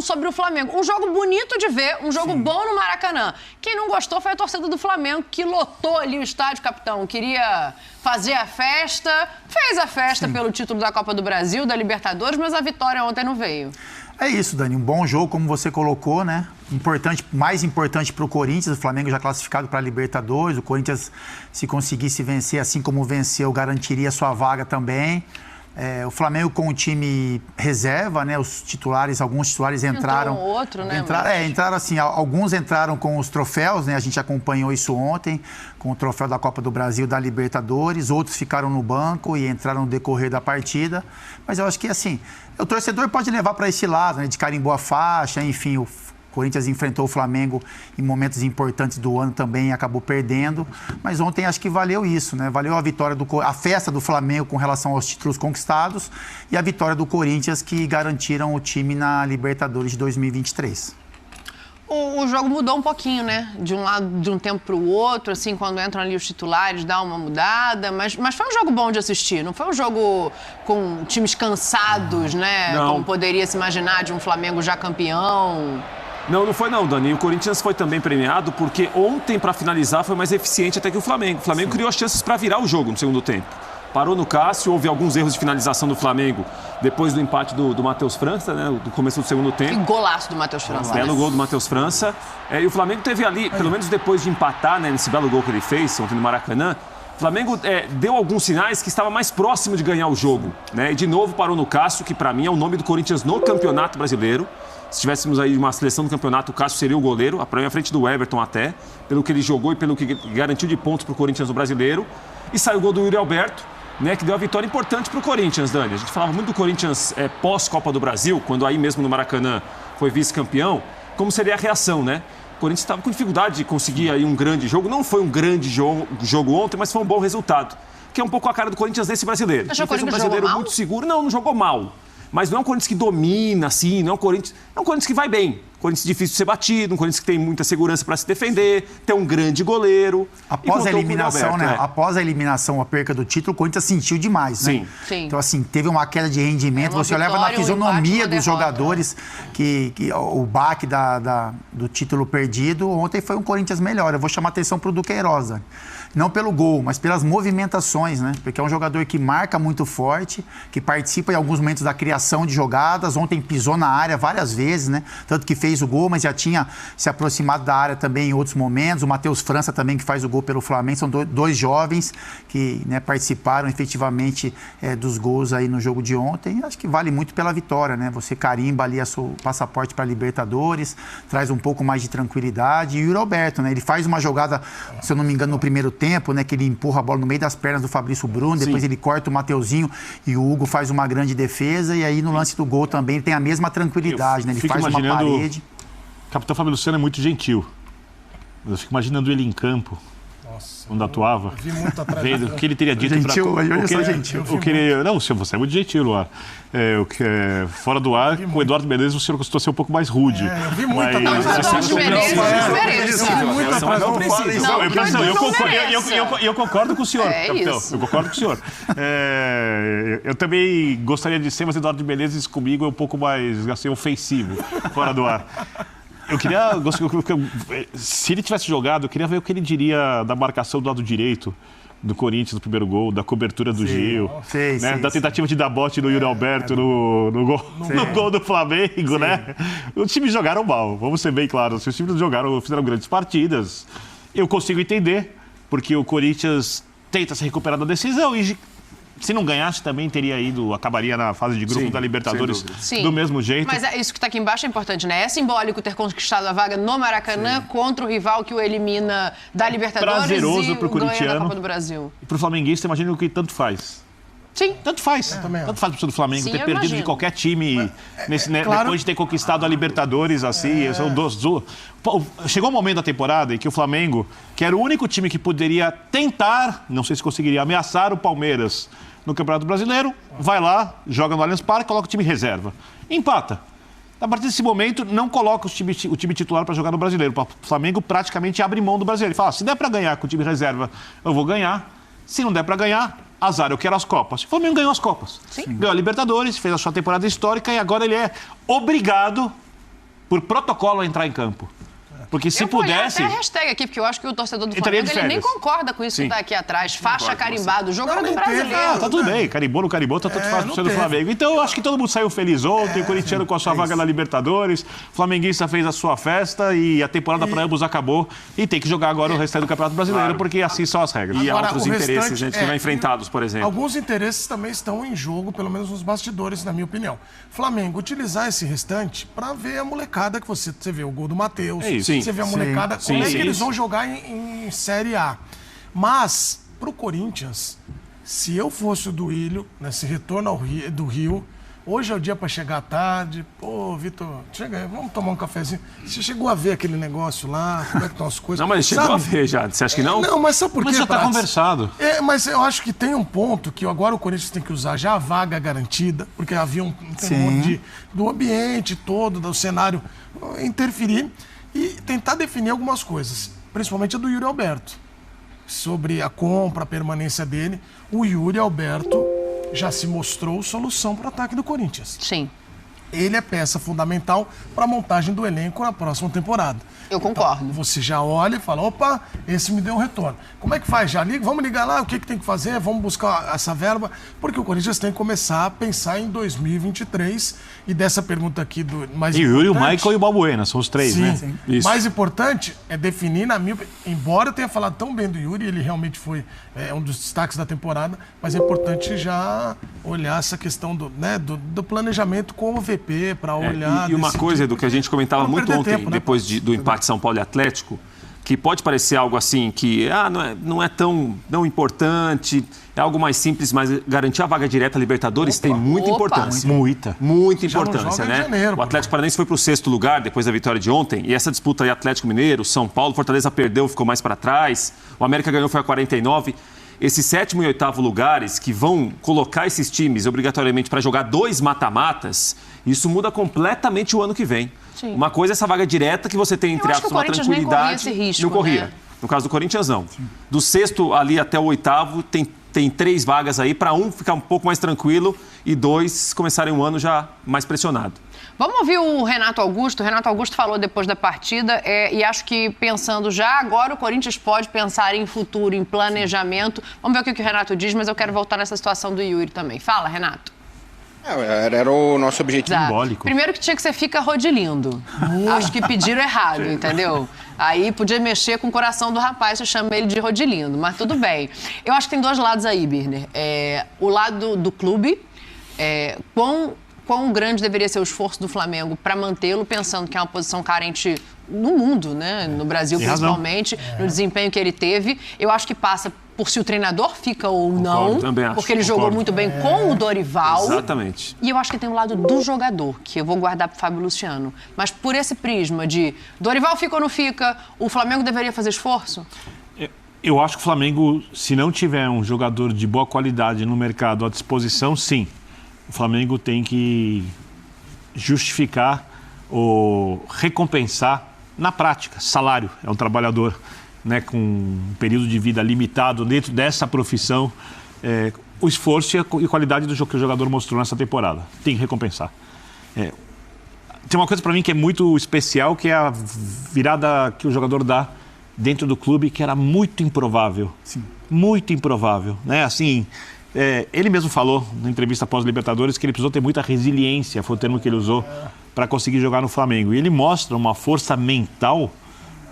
Sobre o Flamengo. Um jogo bonito de ver, um jogo bom no Maracanã. Quem não gostou foi a torcida do Flamengo, que lotou ali o estádio, capitão. Queria fazer a festa, fez a festa pelo título da Copa do Brasil, da Libertadores, mas a vitória ontem não veio. É isso, Dani. Um bom jogo, como você colocou, né? Mais importante para o Corinthians. O Flamengo já classificado para a Libertadores. O Corinthians, se conseguisse vencer, assim como venceu, garantiria sua vaga também. O Flamengo com o time reserva, né? Alguns titulares entraram. Entrou outro, né? Entraram assim, alguns entraram com os troféus, né? A gente acompanhou isso ontem, com o troféu da Copa do Brasil, da Libertadores. Outros ficaram no banco e entraram no decorrer da partida. Mas eu acho que, assim, o torcedor pode levar para esse lado, né? De carimbou a faixa, enfim, o Corinthians enfrentou o Flamengo em momentos importantes do ano também e acabou perdendo. Mas ontem acho que valeu isso, né? Valeu a vitória, a festa do Flamengo com relação aos títulos conquistados e a vitória do Corinthians que garantiram o time na Libertadores de 2023. O jogo mudou um pouquinho, né? De um lado, de um tempo para o outro, assim, quando entram ali os titulares, dá uma mudada. Mas foi um jogo bom de assistir, não foi um jogo com times cansados, né? Não. Como poderia se imaginar de um Flamengo já campeão. Não foi não, Dani. O Corinthians foi também premiado porque ontem, para finalizar, foi mais eficiente até que o Flamengo. O Flamengo criou as chances para virar o jogo no segundo tempo. Parou no Cássio, houve alguns erros de finalização do Flamengo depois do empate do Matheus França, né, do começo do segundo tempo. Que golaço do Matheus França. Belo gol do Matheus França. E o Flamengo teve ali, pelo menos depois de empatar, né, nesse belo gol que ele fez ontem no Maracanã, o Flamengo deu alguns sinais que estava mais próximo de ganhar o jogo, né? E de novo parou no Cássio, que para mim é o nome do Corinthians no Campeonato Brasileiro. Se tivéssemos aí uma seleção do campeonato, o Cássio seria o goleiro, para mim à frente do Everton até, pelo que ele jogou e pelo que garantiu de pontos para o Corinthians no Brasileiro. E saiu o gol do Yuri Alberto, né, que deu a vitória importante para o Corinthians, Dani. A gente falava muito do Corinthians pós-Copa do Brasil, quando aí mesmo no Maracanã foi vice-campeão, como seria a reação, né? O Corinthians estava com dificuldade de conseguir aí um grande jogo. Não foi um grande jogo ontem, mas foi um bom resultado. Que é um pouco a cara do Corinthians nesse brasileiro. Achou que o fez um Corinthians brasileiro jogou mal? muito seguro. Não jogou mal. Mas não é um Corinthians que domina, assim, não é um Corinthians que vai bem. Corinthians difícil de ser batido, um Corinthians que tem muita segurança para se defender, tem um grande goleiro. Após a eliminação, né? Após a eliminação, a perca do título, o Corinthians sentiu demais, né? Sim. Então, assim, teve uma queda de rendimento. Você olhava na fisionomia dos jogadores que o baque do título perdido. Ontem foi um Corinthians melhor. Eu vou chamar atenção para o Duqueiroz, né? Não pelo gol, mas pelas movimentações, né? Porque é um jogador que marca muito forte, que participa em alguns momentos da criação de jogadas. Ontem pisou na área várias vezes, né? Tanto que fez o gol, mas já tinha se aproximado da área também em outros momentos. O Matheus França também, que faz o gol pelo Flamengo. São dois jovens que, né, participaram efetivamente dos gols aí no jogo de ontem. Acho que vale muito pela vitória, né? Você carimba ali o passaporte para a Libertadores, traz um pouco mais de tranquilidade. E o Yuri Alberto, né? Ele faz uma jogada, se eu não me engano, no primeiro tempo, né? Que ele empurra a bola no meio das pernas do Fabrício Bruno, depois ele corta o Mateuzinho e o Hugo faz uma grande defesa. E aí no lance do gol também ele tem a mesma tranquilidade, né? Ele faz uma parede. O capitão Fábio Luciano é muito gentil. Eu fico imaginando ele em campo, quando atuava, vendo o que ele teria dito para... Não, você é muito gentil, Luar. Fora do ar, com o Eduardo Menezes, o senhor costumou ser um pouco mais rude. Eu vi muito Eu concordo com o senhor, capitão. Eu concordo com o senhor. Eu também gostaria de ser, mas Eduardo Menezes comigo é um pouco mais, assim, ofensivo, fora do ar. Se ele tivesse jogado, eu queria ver o que ele diria da marcação do lado direito do Corinthians no primeiro gol, da cobertura do Gil, da tentativa de dar bote no Yuri Alberto no gol do Flamengo, né? Os times jogaram mal, vamos ser bem claros. Os times fizeram grandes partidas. Eu consigo entender, porque o Corinthians tenta se recuperar da decisão e... Se não ganhasse, também acabaria na fase de grupo da Libertadores do mesmo jeito. Mas isso que está aqui embaixo é importante, né? É simbólico ter conquistado a vaga no Maracanã contra o rival que o elimina da Libertadores prazeroso e pro ganha da Copa do Brasil. E pro flamenguista, imagina o que tanto faz. Sim. Tanto faz. Tanto faz pro do Flamengo ter perdido de qualquer time depois de ter conquistado a Libertadores, assim. Chegou um momento da temporada em que o Flamengo, que era o único time que poderia tentar, não sei se conseguiria, ameaçar o Palmeiras no Campeonato Brasileiro, vai lá, joga no Allianz Parque, coloca o time reserva. Empata. A partir desse momento, não coloca o time titular para jogar no Brasileiro. O Flamengo praticamente abre mão do Brasileiro. Ele fala, se der para ganhar com o time reserva, eu vou ganhar. Se não der para ganhar, azar, eu quero as Copas. O Flamengo ganhou as Copas. Ganhou a Libertadores, fez a sua temporada histórica e agora ele é obrigado por protocolo, a entrar em campo. Porque se eu vou pudesse... até a hashtag aqui, porque eu acho que o torcedor do Flamengo ele nem concorda com isso que tá aqui atrás. Faixa carimbado, o jogo era do brasileiro. Tá tudo bem, carimbou, não carimbou, tá tudo fácil pro do Flamengo. Então eu acho que todo mundo saiu feliz ontem, o corintiano com a sua vaga na Libertadores, o flamenguista fez a sua festa e a temporada para ambos acabou. E tem que jogar agora o restante do Campeonato Brasileiro, porque assim são as regras. E agora, outros interesses, gente, que vai enfrentados, por exemplo. Alguns interesses também estão em jogo, pelo menos nos bastidores, na minha opinião. Flamengo, utilizar esse restante para ver a molecada que você vê o gol do Matheus, você vê a molecada, como é que eles vão jogar em Série A. Mas, pro Corinthians, se eu fosse o Duílio, nesse retorno do Rio, hoje é o dia para chegar à tarde. Pô, Vitor, chega aí, vamos tomar um cafezinho. Você chegou a ver aquele negócio lá, como é que estão as coisas? Não, mas chegou a ver já. Você acha que não? Não, mas sabe por quê? Mas já está conversado. Mas eu acho que tem um ponto que agora o Corinthians tem que usar já a vaga garantida, porque havia um temor do ambiente todo, do cenário interferir e tentar definir algumas coisas, principalmente a do Yuri Alberto, sobre a compra, a permanência dele. O Yuri Alberto já se mostrou solução para o ataque do Corinthians. Sim. Ele é peça fundamental para a montagem do elenco na próxima temporada. Eu concordo. Então, você já olha e fala, opa, esse me deu um retorno. Como é que faz? Já liga? Vamos ligar lá, o que tem que fazer? Vamos buscar essa verba? Porque o Corinthians tem que começar a pensar em 2023. E dessa pergunta aqui do mais importante... Yuri, o Michael e o Balbuena, são os três, sim, né? Sim. Isso. Mais importante é definir, na minha... Embora eu tenha falado tão bem do Yuri, ele realmente foi um dos destaques da temporada, mas é importante já olhar essa questão do planejamento com o VP, para olhar... E uma coisa, Edu, que a gente comentava muito ontem, tempo, depois do empate São Paulo e Atlético, que pode parecer algo assim, que não é tão importante, é algo mais simples, mas garantir a vaga direta à Libertadores tem muita importância. Muita importância, né? Janeiro, o Atlético Paranaense foi para o 6º lugar depois da vitória de ontem, e essa disputa aí, Atlético Mineiro, São Paulo, Fortaleza perdeu, ficou mais para trás, o América ganhou, foi a 49. Esses 7º e 8º lugares que vão colocar esses times obrigatoriamente para jogar 2 mata-matas, isso muda completamente o ano que vem. Sim. Uma coisa é essa vaga direta que você tem, entre aspas, uma tranquilidade. Nem corria esse risco, não corria. Né? No caso do Corinthians, não. Sim. Do 6º ali até o 8º, tem 3 vagas aí para um ficar um pouco mais tranquilo e 2 começarem um ano já mais pressionado. Vamos ouvir o Renato Augusto. O Renato Augusto falou depois da partida e acho que pensando já agora o Corinthians pode pensar em futuro, em planejamento. Vamos ver o que o Renato diz, mas eu quero voltar nessa situação do Yuri também. Fala, Renato. Era o nosso objetivo. Simbólico. Primeiro que tinha que ser fica rodilindo. Acho que pediram errado, entendeu? Aí podia mexer com o coração do rapaz, se chama ele de rodilindo, mas tudo bem. Eu acho que tem 2 lados aí, Birner. O lado do clube, quão grande deveria ser o esforço do Flamengo para mantê-lo, pensando que é uma posição carente no mundo, né? No Brasil principalmente, no desempenho que ele teve. Eu acho que passa por se o treinador fica ou não, porque ele jogou muito bem com o Dorival. Exatamente. E eu acho que tem o lado do jogador, que eu vou guardar para o Fábio Luciano. Mas por esse prisma de Dorival fica ou não fica, o Flamengo deveria fazer esforço? Eu acho que o Flamengo, se não tiver um jogador de boa qualidade no mercado à disposição, sim. O Flamengo tem que justificar ou recompensar na prática. Salário é um trabalhador, né, com um período de vida limitado dentro dessa profissão. O esforço e a qualidade do jogo que o jogador mostrou nessa temporada. Tem que recompensar. Tem uma coisa para mim que é muito especial, que é a virada que o jogador dá dentro do clube, que era muito improvável. Sim. Muito improvável, né? Assim... ele mesmo falou na entrevista pós-Libertadores que ele precisou ter muita resiliência, foi o termo que ele usou, para conseguir jogar no Flamengo. E ele mostra uma força mental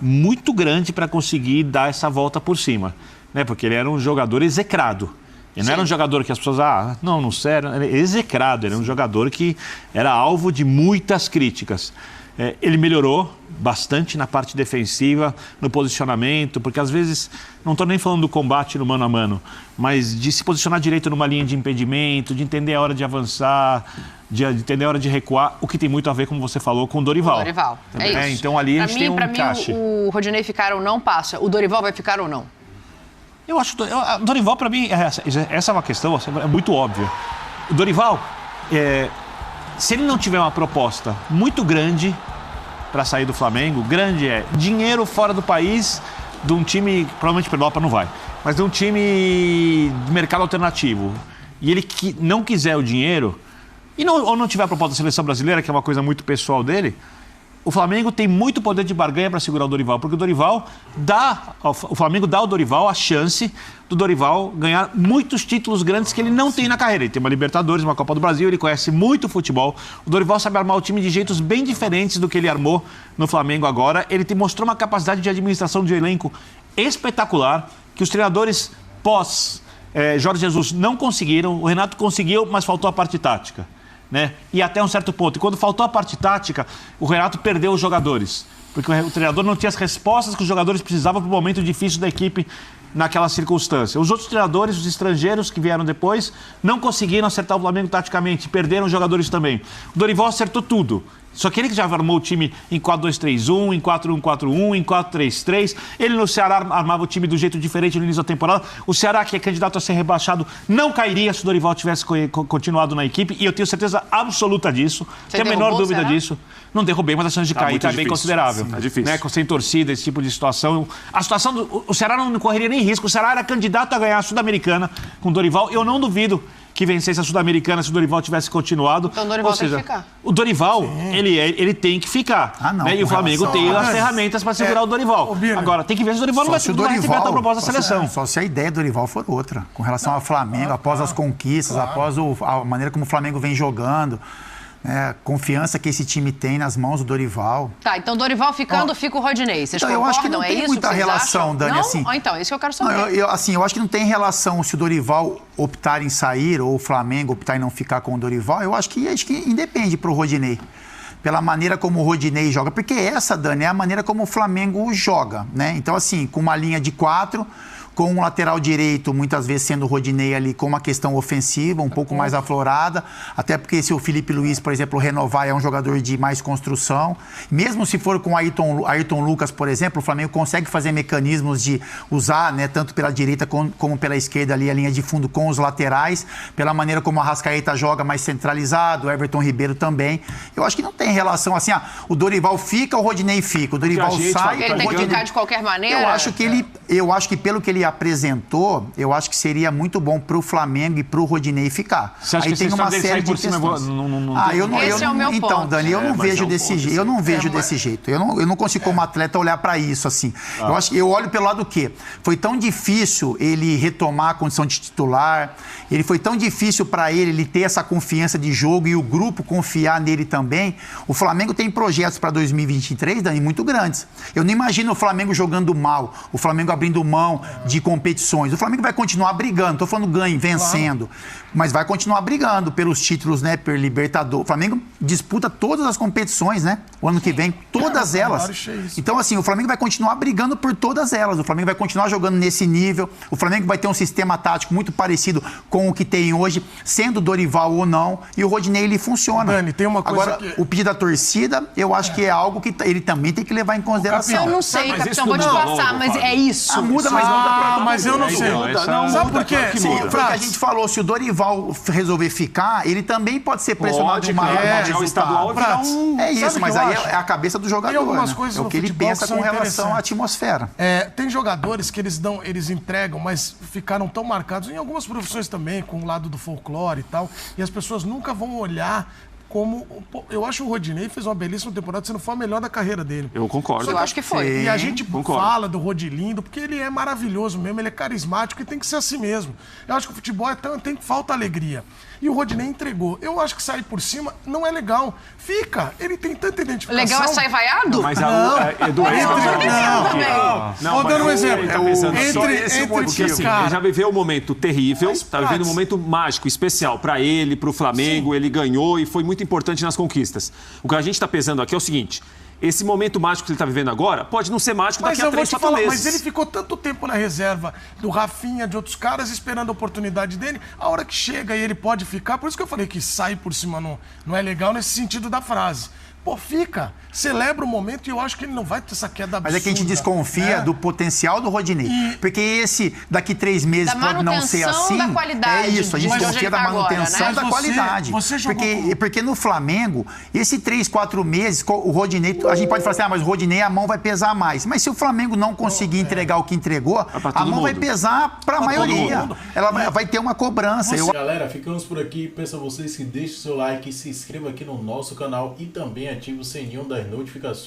muito grande para conseguir dar essa volta por cima, né? Porque ele era um jogador execrado. Ele não era um jogador que as pessoas... não sério, ele é execrado. Ele era um jogador que era alvo de muitas críticas. Ele melhorou bastante na parte defensiva, no posicionamento, porque às vezes, não estou nem falando do combate no mano a mano, mas de se posicionar direito numa linha de impedimento, de entender a hora de avançar, de entender a hora de recuar, o que tem muito a ver, como você falou, com o Dorival. É isso. Então ali a gente tem um encaixe. Para mim, o Rodinei ficar ou não passa. O Dorival vai ficar ou não? Eu acho que o Dorival, para mim, essa é uma questão muito óbvia. O Dorival, se ele não tiver uma proposta muito grande para sair do Flamengo, grande dinheiro fora do país, de um time, provavelmente para Europa não vai, mas de um time de mercado alternativo, e ele não quiser o dinheiro, ou não tiver a proposta da seleção brasileira, que é uma coisa muito pessoal dele, o Flamengo tem muito poder de barganha para segurar o Dorival, porque o Flamengo dá ao Dorival a chance do Dorival ganhar muitos títulos grandes que ele não tem na carreira. Ele tem uma Libertadores, uma Copa do Brasil, ele conhece muito futebol. O Dorival sabe armar o time de jeitos bem diferentes do que ele armou no Flamengo agora. Ele mostrou uma capacidade de administração de elenco espetacular, que os treinadores Jorge Jesus não conseguiram. O Renato conseguiu, mas faltou a parte tática, né? E até um certo ponto. E quando faltou a parte tática, o Renato perdeu os jogadores, porque o treinador não tinha as respostas que os jogadores precisavam para o momento difícil da equipe naquela circunstância. Os outros treinadores, os estrangeiros que vieram depois, não conseguiram acertar o Flamengo taticamente, perderam os jogadores também. O Dorival acertou tudo. Só que ele que já armou o time em 4-2-3-1, em 4-1-4-1, em 4-3-3. Ele no Ceará armava o time do jeito diferente no início da temporada. O Ceará, que é candidato a ser rebaixado, não cairia se o Dorival tivesse continuado na equipe. E eu tenho certeza absoluta disso. Tenho a menor dúvida disso. Não derrubei, mas a chance de cair está bem considerável. Sim, é difícil. Né? Sem torcida, esse tipo de situação. A situação o Ceará não correria nem risco. O Ceará era candidato a ganhar a Sul-Americana com o Dorival. Eu não duvido que vencesse a Sul-Americana se o Dorival tivesse continuado. Então o Dorival tem que ficar. O Dorival, ele tem que ficar. Não, né? E o Flamengo tem as ferramentas para segurar o Dorival. Agora, tem que ver se o Dorival não vai receber a proposta da seleção. Só se a ideia do Dorival for outra. Com relação ao Flamengo, após as conquistas, após a maneira como o Flamengo vem jogando. Confiança que esse time tem nas mãos do Dorival. Tá, então Dorival ficando, fica o Rodinei. Vocês concordam? Eu acho que não tem muita relação, Dani, não? assim. Então, é isso que eu quero saber. Não, eu acho que não tem relação se o Dorival optar em sair ou o Flamengo optar em não ficar com o Dorival. Eu acho que independe pro Rodinei. Pela maneira como o Rodinei joga. Porque essa, Dani, é a maneira como o Flamengo joga, né? Então, assim, com uma linha de 4... com um lateral direito, muitas vezes sendo o Rodinei ali com uma questão ofensiva, um pouco mais aflorada, até porque se o Felipe Luiz, por exemplo, renovar, é um jogador de mais construção. Mesmo se for com o Ayrton Lucas, por exemplo, o Flamengo consegue fazer mecanismos de usar, né, tanto pela direita como pela esquerda ali a linha de fundo com os laterais, pela maneira como a Arrascaeta joga mais centralizado, o Everton Ribeiro também. Eu acho que não tem relação assim, o Dorival fica, o Rodinei fica, o Dorival sai... Ele tem que ficar de qualquer maneira? Eu acho que pelo que ele apresentou, eu acho que seria muito bom pro Flamengo e pro Rodinei ficar. Você acha Aí que tem uma série de questões. Esse é o meu ponto. Então, Dani, eu não vejo desse jeito. Eu não vejo desse jeito. Eu não consigo, como atleta, olhar para isso assim. Eu olho pelo lado do quê? Foi tão difícil ele retomar a condição de titular, foi tão difícil para ele ter essa confiança de jogo e o grupo confiar nele também. O Flamengo tem projetos para 2023, Dani, muito grandes. Eu não imagino o Flamengo jogando mal, o Flamengo abrindo mão de competições. O Flamengo vai continuar brigando, estou falando ganho, vencendo, mas vai continuar brigando pelos títulos, né, por Libertadores. O Flamengo disputa todas as competições, né, o ano que vem, todas elas. Então, assim, o Flamengo vai continuar brigando por todas elas. O Flamengo vai continuar jogando nesse nível. O Flamengo vai ter um sistema tático muito parecido com o que tem hoje, sendo Dorival ou não, e o Rodinei, ele funciona. Dani, tem uma coisa. Agora, o pedido da torcida, eu acho que é algo que ele também tem que levar em consideração. Eu não sei, capitão, vou te passar, mas é isso. Muda, mas muda pra... Mas eu não sei. Sabe por quê? Foi o que a gente falou, se o Dorival resolver ficar, ele também pode ser pressionado de uma estadual. É isso, mas aí é a cabeça do jogador. Tem algumas coisas é o que ele pensa com relação à atmosfera. Tem jogadores que eles entregam, mas ficaram tão marcados em algumas profissões também, com o lado do folclore e tal, e as pessoas nunca vão olhar como... Eu acho que o Rodinei fez uma belíssima temporada, se não for a melhor da carreira dele. Eu concordo. Eu acho que foi. E a gente fala do Rodilindo, porque ele é maravilhoso mesmo, ele é carismático e tem que ser assim mesmo. Eu acho que o futebol falta alegria. E o Rodinei entregou. Eu acho que sair por cima não é legal. Fica, ele tem tanta identificação. Legal é sair vaiado? Mas Vou dar um exemplo. Porque assim, ele já viveu um momento terrível, tá vivendo um momento mágico, especial para ele, pro Flamengo, ele ganhou e foi muito importante nas conquistas. O que a gente está pensando aqui é o seguinte: esse momento mágico que ele está vivendo agora pode não ser mágico daqui a 3, 4 meses. Mas ele ficou tanto tempo na reserva do Rafinha, de outros caras, esperando a oportunidade dele. A hora que chega e ele pode ficar, por isso que eu falei que sair por cima não é legal nesse sentido da frase. Pô, fica, celebra o momento e eu acho que ele não vai ter essa queda absurda. Mas é que a gente desconfia do potencial do Rodinei. Porque esse, daqui 3 meses, pode não ser assim. Da qualidade, é isso, a gente desconfia da manutenção da qualidade. Porque no Flamengo, esse 3, 4 meses, o Rodinei, a gente pode falar assim, mas o Rodinei, a mão vai pesar mais. Mas se o Flamengo não conseguir entregar o que entregou, a mão vai pesar para a maioria. Ela vai ter uma cobrança. Galera, ficamos por aqui. Peço a vocês que deixem o seu like, se inscreva aqui no nosso canal e também ative o sininho das notificações.